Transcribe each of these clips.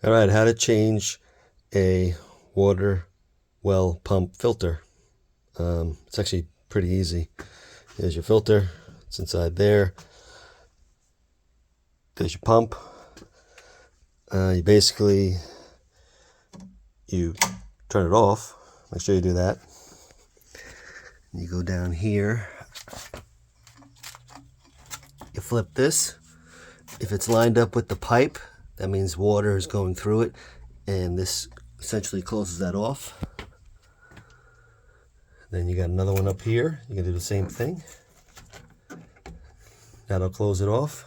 All right, how to change a water well pump filter. It's actually pretty easy. There's your filter, it's inside there. There's your pump. You turn it off. Make sure you do that. You go down here. You flip this. If it's lined up with the pipe, that means water is going through it, and this essentially closes that off. Then you got another one up here. You can do the same thing. That'll close it off.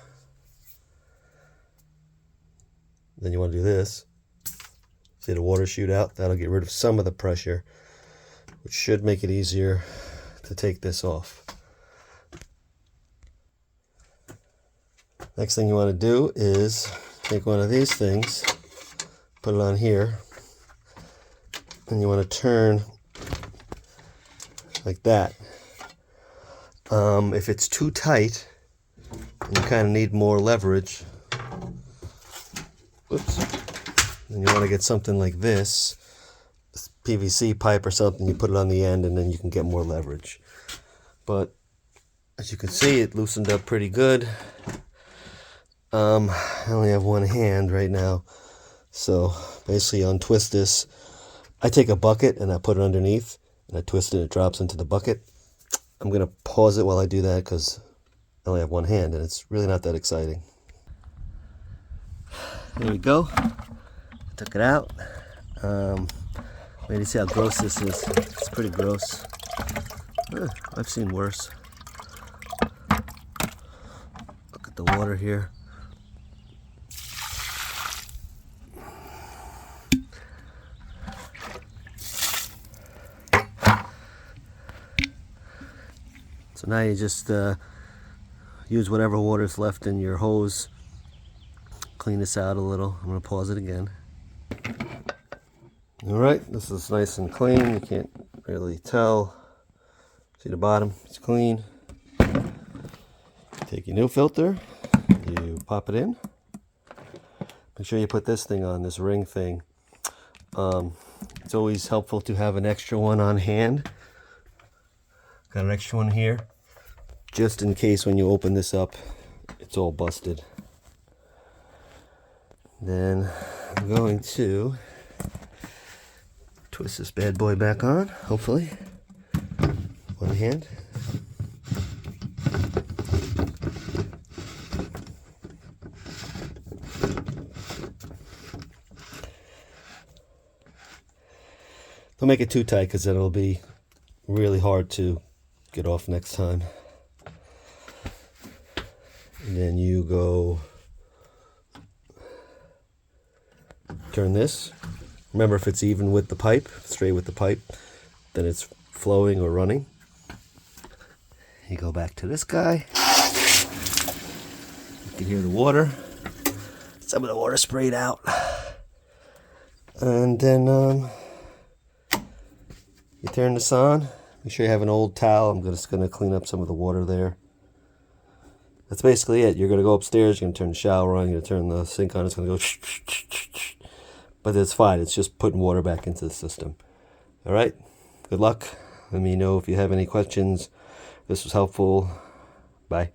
Then you want to do this. See the water shoot out? That'll get rid of some of the pressure, which should make it easier to take this off. Next thing you want to do is take one of these things, put it on here, and you want to turn like that. If it's too tight and you kind of need more leverage, then you want to get something like this PVC pipe or something. You put it on the end and then you can get more leverage. But as you can see, it loosened up pretty good. I only have one hand right now, so basically untwist this. I take a bucket and I put it underneath and I twist it, it drops into the bucket. I'm gonna pause it while I do that because I only have one hand and it's really not that exciting. There we go. I took it out. Wait to see how gross this is. It's pretty gross. I've seen worse. Look at the water here. So now you just use whatever water's left in your hose. Clean this out a little. I'm going to pause it again. Alright, this is nice and clean. You can't really tell. See the bottom? It's clean. Take your new filter. You pop it in. Make sure you put this thing on, this ring thing. It's always helpful to have an extra one on hand. Got an extra one here, just in case when you open this up, it's all busted. Then I'm going to twist this bad boy back on, hopefully. One hand. Don't make it too tight because it'll be really hard to get off next time. And then you go turn this. Remember, if it's even with the pipe, straight with the pipe, then it's flowing or running. You go back to this guy. You can hear the water. Some of the water sprayed out. And then you turn this on. Make sure you have an old towel. I'm just going to clean up some of the water there. That's basically it. You're going to go upstairs. You're going to turn the shower on. You're going to turn the sink on. It's going to go. But it's fine. It's just putting water back into the system. All right. Good luck. Let me know if you have any questions. This was helpful. Bye.